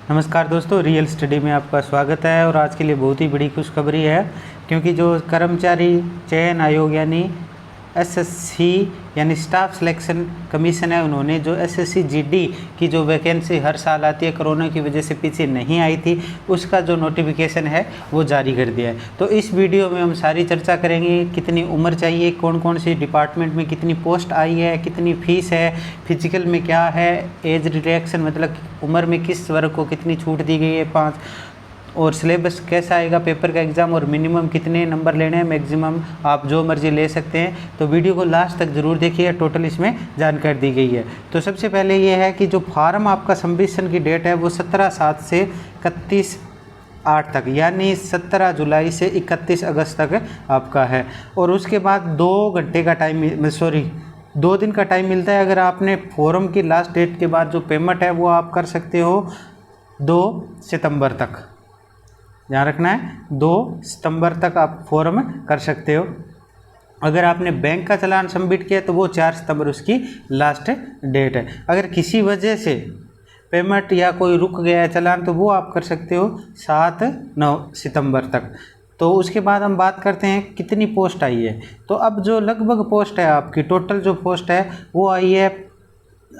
नमस्कार दोस्तों, real study में आपका स्वागत है। और आज के लिए बहुत ही बड़ी खुशखबरी है, क्योंकि जो कर्मचारी चयन आयोग यानी एसएससी यानी स्टाफ सिलेक्शन कमीशन है, उन्होंने जो एसएससी जीडी की जो वैकेंसी हर साल आती है, कोरोना की वजह से पीछे नहीं आई थी, उसका जो नोटिफिकेशन है वो जारी कर दिया है। तो इस वीडियो में हम सारी चर्चा करेंगे, कितनी उम्र चाहिए, कौन कौन सी डिपार्टमेंट में कितनी पोस्ट आई है, कितनी फीस है, फिजिकल में क्या है, एज रिलैक्सेशन मतलब उम्र में किस वर्ग को कितनी छूट दी गई है 5, और सिलेबस कैसा आएगा, पेपर का एग्ज़ाम, और मिनिमम कितने नंबर लेने हैं, मैक्सिमम आप जो मर्जी ले सकते हैं। तो वीडियो को लास्ट तक ज़रूर देखिए, टोटल इसमें जानकारी दी गई है। तो सबसे पहले ये है कि जो फॉर्म आपका सबमिशन की डेट है वो 17/7 से 31/8 तक, यानी 17 जुलाई से 31 अगस्त तक आपका है। और उसके बाद 2 घंटे का टाइम 2 दिन का टाइम मिलता है। अगर आपने फॉर्म की लास्ट डेट के बाद जो पेमेंट है वो आप कर सकते हो 2 सितंबर तक, ध्यान रखना है, 2 सितंबर तक आप फॉर्म कर सकते हो। अगर आपने बैंक का चालान सबमिट किया तो वो 4 सितंबर उसकी लास्ट डेट है। अगर किसी वजह से पेमेंट या कोई रुक गया है चालान तो वो आप कर सकते हो 7-9 सितंबर तक। तो उसके बाद हम बात करते हैं कितनी पोस्ट आई है। तो अब जो लगभग पोस्ट है आपकी, टोटल जो पोस्ट है वो आई है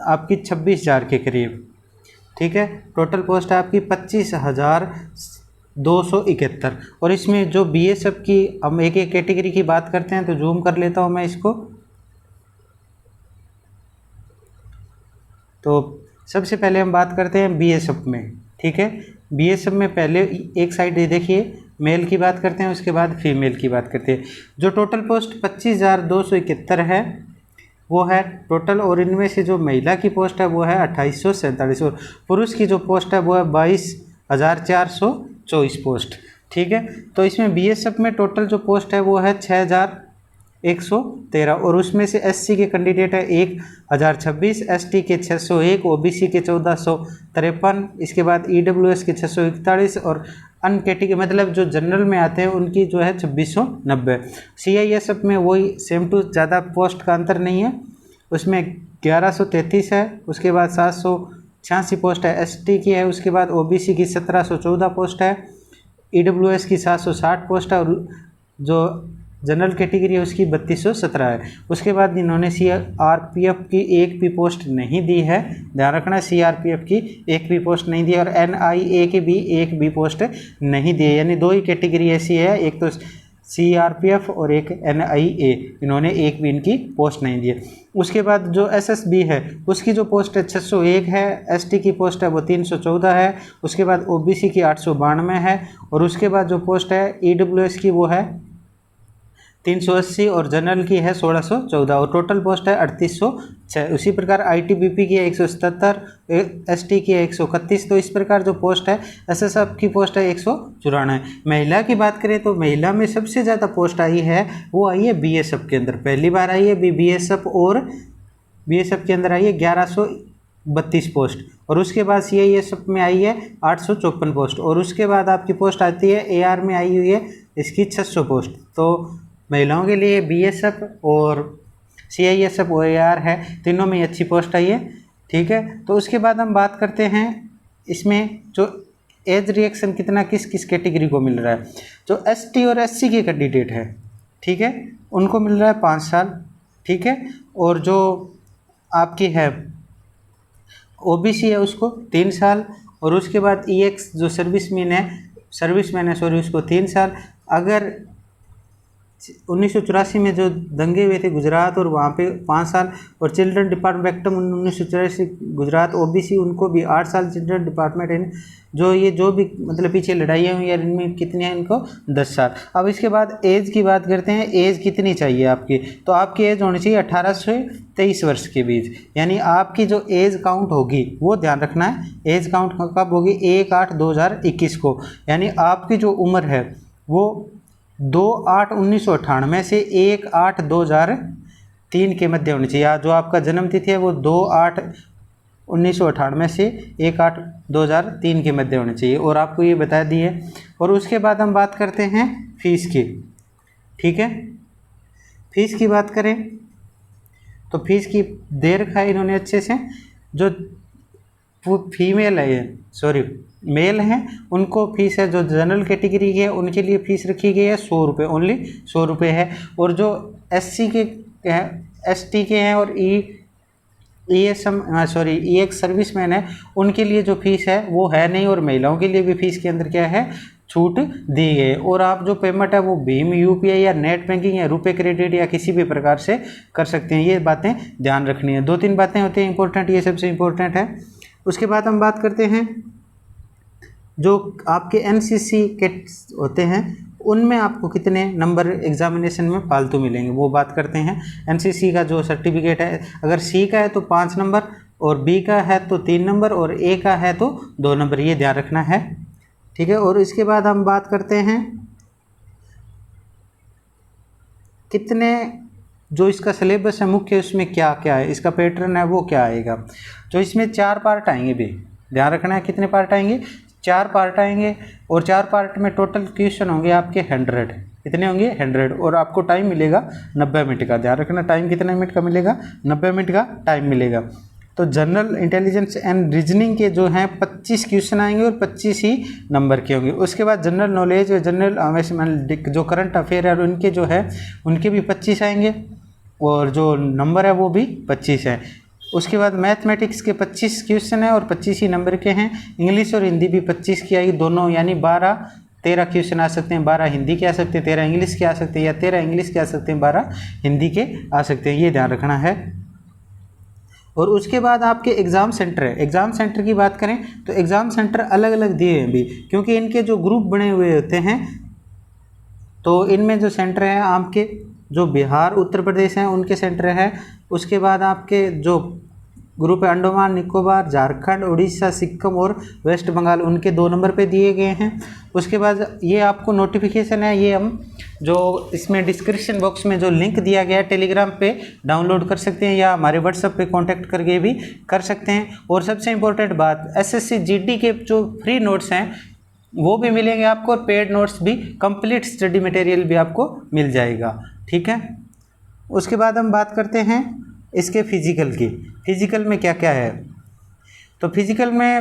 आपकी 26,000 के करीब, ठीक है। टोटल पोस्ट है आपकी 25,271। और इसमें जो बीएसएफ की, हम एक एक कैटेगरी की बात करते हैं, तो जूम कर लेता हूं मैं इसको। तो सबसे पहले हम बात करते हैं बीएसएफ में, ठीक है। बीएसएफ में पहले एक साइड देखिए, मेल की बात करते हैं, उसके बाद फीमेल की बात करते हैं। जो टोटल पोस्ट 25,271 है वो है टोटल, और इनमें से जो महिला की पोस्ट है वो है 2847, और पुरुष की जो पोस्ट है वो है 22,424 पोस्ट, ठीक है। तो इसमें बीएसएफ में टोटल जो पोस्ट है वो है 6,113, और उसमें से एससी के कैंडिडेट है 1,026, एसटी के 601, ओबीसी के 1,453, इसके बाद ईडब्ल्यूएस के 641, और अन्य कैटेगरी मतलब जो जनरल में आते हैं उनकी जो है 2690। सीआईएसएफ में वही सेम टू, ज़्यादा पोस्ट का अंतर नहीं है, उसमें 1133 है, उसके बाद 786 पोस्ट है एसटी की है, उसके बाद ओबीसी की 1714 पोस्ट है, ईडब्ल्यूएस की 760 पोस्ट है, और जो जनरल कैटेगरी है उसकी 3217 है। उसके बाद इन्होंने सीआरपीएफ की एक भी पोस्ट नहीं दी है, ध्यान रखना, सीआरपीएफ की एक भी पोस्ट नहीं दी है, और एनआईए की भी एक भी पोस्ट नहीं दी है। यानी 2 ही कैटेगरी ऐसी है, एक तो सीआरपीएफ और एक एनआईए, इन्होंने एक भी इनकी पोस्ट नहीं दी है। उसके बाद जो एसएसबी है उसकी जो पोस्ट है 601 है, एसटी की पोस्ट है वो 314 है, उसके बाद ओबीसी की 892 है, और उसके बाद जो पोस्ट है ईडब्ल्यूएस की वो है 380, और जनरल की है 1614, और टोटल पोस्ट है 3806। उसी प्रकार आईटीबीपी की है 177, एसटी की है 131। तो इस प्रकार जो पोस्ट है एसएसएफ की पोस्ट है 194। महिला की बात करें तो महिला में सबसे ज़्यादा पोस्ट आई है वो आई है बीएसएफ के अंदर, पहली बार आई है बीएसएफ, और बीएसएफ के अंदर आई है 1132 पोस्ट, और उसके बाद सीआईएसएफ में आई है 854 पोस्ट, और उसके बाद आपकी पोस्ट आती है एआर में आई हुई है इसकी 600 पोस्ट। तो महिलाओं के लिए बीएसएफ और सीआईएसएफ और एआर है, तीनों में अच्छी पोस्ट आई है, ठीक है। तो उसके बाद हम बात करते हैं इसमें जो एज रिएक्शन कितना किस किस कैटेगरी को मिल रहा है। जो एसटी और एससी के कैंडिडेट है, ठीक है, उनको मिल रहा है 5 साल, ठीक है। और जो आपकी है ओबीसी है उसको 3 साल, और उसके बाद ईएक्स जो सर्विसमैन है उसको 3 साल। अगर 1984 में जो दंगे हुए थे गुजरात, और वहाँ पे 5 साल, और children department act 1984 Gujarat OBC उनको भी 8 साल चिल्ड्रन डिपार्टमेंट है। जो भी मतलब पीछे लड़ाइयाँ हुई यार, इनमें कितने हैं, इनको 10 साल। अब इसके बाद एज की बात करते हैं, एज कितनी चाहिए आपकी। तो आपकी एज होनी चाहिए 18 से 23 वर्ष के बीच, यानी आपकी जो एज काउंट होगी वो ध्यान रखना है, एज काउंट कब होगी 1/8/2021 को, यानी आपकी जो उम्र है वो 2/8/1998 से 1/8/2003 के मध्य होनी चाहिए। जो आपका जन्म तिथि है वो 2/8/1998 से 1/8/2003 के मध्य होनी चाहिए, और आपको ये बता दिए। और उसके बाद हम बात करते हैं फीस की, ठीक है। फीस की बात करें तो फीस की दे रखा है इन्होंने अच्छे से। जो फीमेल है, सॉरी मेल हैं, उनको फीस है, जो जनरल कैटेगरी के है उनके लिए फ़ीस रखी गई है 100 रुपये, ओनली 100 रुपये है। और जो एससी के हैं, एसटी के हैं और एक्स सर्विसमैन है, उनके लिए जो फीस है वो है नहीं, और महिलाओं के लिए भी फीस के अंदर क्या है, छूट दी गई है। और आप जो पेमेंट है वो भीम, यूपीआई या नेट बैंकिंग या रुपए क्रेडिट या किसी भी प्रकार से कर सकते हैं। ये बातें ध्यान रखनी है। 2-3 बातें होती हैं इंपॉर्टेंट, ये सबसे इंपॉर्टेंट है। उसके बाद हम बात करते हैं जो आपके एनसीसी के होते हैं उनमें आपको कितने नंबर एग्जामिनेशन में फालतू मिलेंगे, वो बात करते हैं। एनसीसी का जो सर्टिफिकेट है, अगर सी का है तो 5 नंबर, और बी का है तो 3 नंबर, और ए का है तो 2 नंबर, ये ध्यान रखना है, ठीक है। और इसके बाद हम बात करते हैं कितने, जो इसका सिलेबस है मुख्य, उसमें क्या क्या है, इसका पैटर्न है वो क्या आएगा। तो इसमें 4 पार्ट आएंगे भी, ध्यान रखना है। कितने पार्ट आएंगे, 4 पार्ट आएंगे, और 4 पार्ट में टोटल क्वेश्चन होंगे आपके 100। कितने होंगे, 100, और आपको टाइम मिलेगा 90 मिनट का। ध्यान रखना, टाइम कितने मिनट का मिलेगा, 90 मिनट का टाइम मिलेगा। तो जनरल इंटेलिजेंस एंड रीजनिंग के जो हैं 25 क्वेश्चन आएंगे और 25 ही नंबर के होंगे। उसके बाद जनरल नॉलेज, जनरल जो करंट अफेयर है उनके जो है उनके भी 25 आएंगे, और जो नंबर है वो भी 25 है। उसके बाद मैथमेटिक्स के 25 क्वेश्चन है और 25 ही नंबर के हैं। इंग्लिश और हिंदी भी 25 की आएगी दोनों, यानी 12-13 क्वेश्चन आ सकते हैं। 12 हिंदी के आ सकते हैं, 13 इंग्लिश के आ सकते हैं, या 13 इंग्लिश के आ सकते हैं, 12 हिंदी के आ सकते हैं, ये ध्यान रखना है। और उसके बाद आपके एग्ज़ाम सेंटर है। एग्ज़ाम सेंटर की बात करें तो एग्ज़ाम सेंटर अलग अलग दिए हैं भी, क्योंकि इनके जो ग्रुप बने हुए होते हैं, तो इनमें जो सेंटर हैं आपके जो बिहार, उत्तर प्रदेश हैं उनके सेंटर है। उसके बाद आपके जो ग्रुप है अंडमान निकोबार, झारखंड, उड़ीसा, सिक्किम और वेस्ट बंगाल, उनके 2 नंबर पे दिए गए हैं। उसके बाद ये आपको नोटिफिकेशन है, ये हम जो इसमें डिस्क्रिप्शन बॉक्स में जो लिंक दिया गया है टेलीग्राम पे डाउनलोड कर सकते हैं, या हमारे व्हाट्सएप पे कांटेक्ट करके भी कर सकते हैं। और सबसे इम्पोर्टेंट बात, एसएससी जीडी के जो फ्री नोट्स हैं वो भी मिलेंगे आपको, और पेड नोट्स भी, कंप्लीट स्टडी मटेरियल भी आपको मिल जाएगा, ठीक है। उसके बाद हम बात करते हैं इसके फिजिकल की। फिजिकल में क्या क्या है, तो फिजिकल में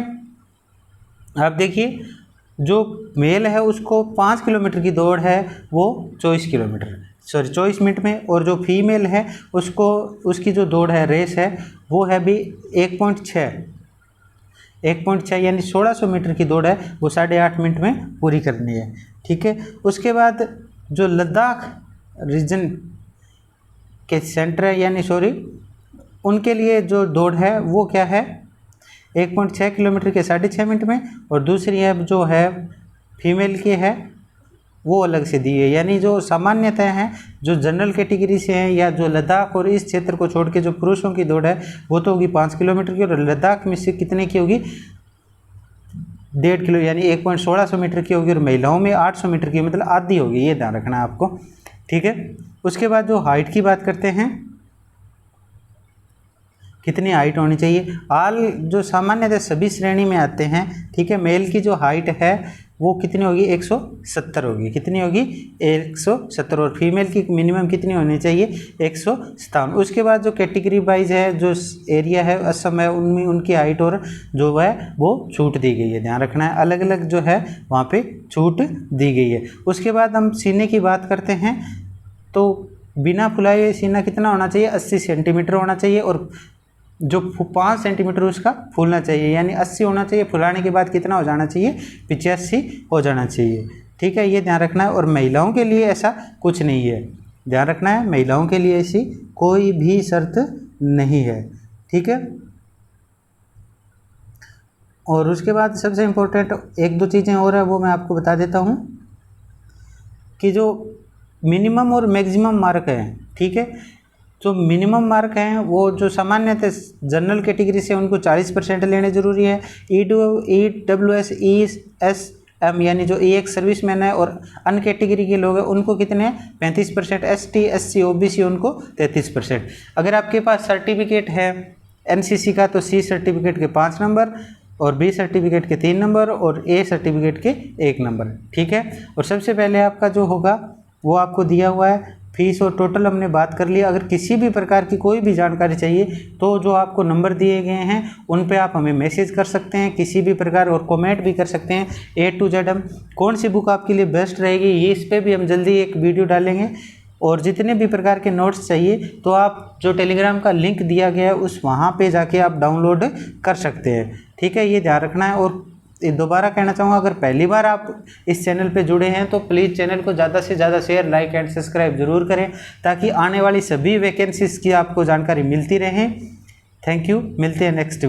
आप देखिए, जो मेल है उसको 5 किलोमीटर की दौड़ है वो 24 मिनट में, और जो फीमेल है उसको, उसकी जो दौड़ है, रेस है, वो है भी 1.6 यानी 1600 मीटर की दौड़ है, वो 8.5 मिनट में पूरी करनी है, ठीक है। उसके बाद जो लद्दाख रीजन के सेंटर है, यानी उनके लिए जो दौड़ है वो क्या है, 1.6 किलोमीटर के 6.5 मिनट में, और दूसरी है जो है फीमेल की है वो अलग से दी है। यानी जो सामान्यतः हैं, जो जनरल कैटेगरी से हैं, या जो लद्दाख और इस क्षेत्र को छोड़ के जो पुरुषों की दौड़ है वो तो होगी 5 किलोमीटर की, और लद्दाख में से कितने की होगी, 1.5 किलो यानी 1.16 मीटर की होगी, और महिलाओं में 800 मीटर की, मतलब आधी होगी, ये ध्यान रखना है आपको, ठीक है। उसके बाद जो हाइट की बात करते हैं, कितनी हाइट होनी चाहिए, आल जो सामान्यतः सभी श्रेणी में आते हैं, ठीक है। मेल की जो हाइट है वो कितनी होगी, 170 होगी, कितनी होगी, 170, और फीमेल की मिनिमम कितनी होनी चाहिए, 157। उसके बाद जो कैटेगरी वाइज है, जो एरिया है, असम है, उनमें उनकी हाइट और जो है वो छूट दी गई है, ध्यान रखना है, अलग अलग जो है वहाँ पे छूट दी गई है। उसके बाद हम सीने की बात करते हैं, तो बिना फुलाए हुए सीना कितना होना चाहिए, 80 सेंटीमीटर होना चाहिए, और जो 5 सेंटीमीटर उसका फूलना चाहिए, यानी 80 होना चाहिए, फुलाने के बाद कितना हो जाना चाहिए, 85 हो जाना चाहिए, ठीक है, ये ध्यान रखना है। और महिलाओं के लिए ऐसा कुछ नहीं है, ध्यान रखना है, महिलाओं के लिए ऐसी कोई भी शर्त नहीं है, ठीक है। और उसके बाद सबसे इम्पोर्टेंट 1-2 चीज़ें और है, वो मैं आपको बता देता हूँ कि जो मिनिमम और मैक्सिमम मार्क हैं, ठीक है। जो मिनिमम मार्क हैं वो जो सामान्यतः जनरल कैटेगरी से उनको 40% लेने ज़रूरी है। EWS ESM यानी जो EX सर्विसमैन है और अन्य कैटेगरी के लोग हैं उनको कितने 35%, ST SC OBC उनको 33%। अगर आपके पास सर्टिफिकेट है NCC का तो C सर्टिफिकेट के 5 नंबर और B सर्टिफिकेट के 3 नंबर और A सर्टिफिकेट के 1 नंबर, ठीक है। और सबसे पहले आपका जो होगा वो आपको दिया हुआ है फीस और टोटल हमने बात कर लिया। अगर किसी भी प्रकार की कोई भी जानकारी चाहिए तो जो आपको नंबर दिए गए हैं उन पे आप हमें मैसेज कर सकते हैं किसी भी प्रकार, और कमेंट भी कर सकते हैं। A to Z हम कौन सी बुक आपके लिए बेस्ट रहेगी ये इस पर भी हम जल्दी एक वीडियो डालेंगे। और जितने भी प्रकार के नोट्स चाहिए तो आप जो टेलीग्राम का लिंक दिया गया है उस वहाँ पे जाके आप डाउनलोड कर सकते हैं। ठीक है, ये ध्यान रखना है। और दोबारा कहना चाहूँगा, अगर पहली बार आप इस चैनल पे जुड़े हैं तो प्लीज़ चैनल को ज़्यादा से ज़्यादा शेयर, लाइक एंड सब्सक्राइब जरूर करें ताकि आने वाली सभी वैकेंसीज़ की आपको जानकारी मिलती रहे। थैंक यू, मिलते हैं नेक्स्ट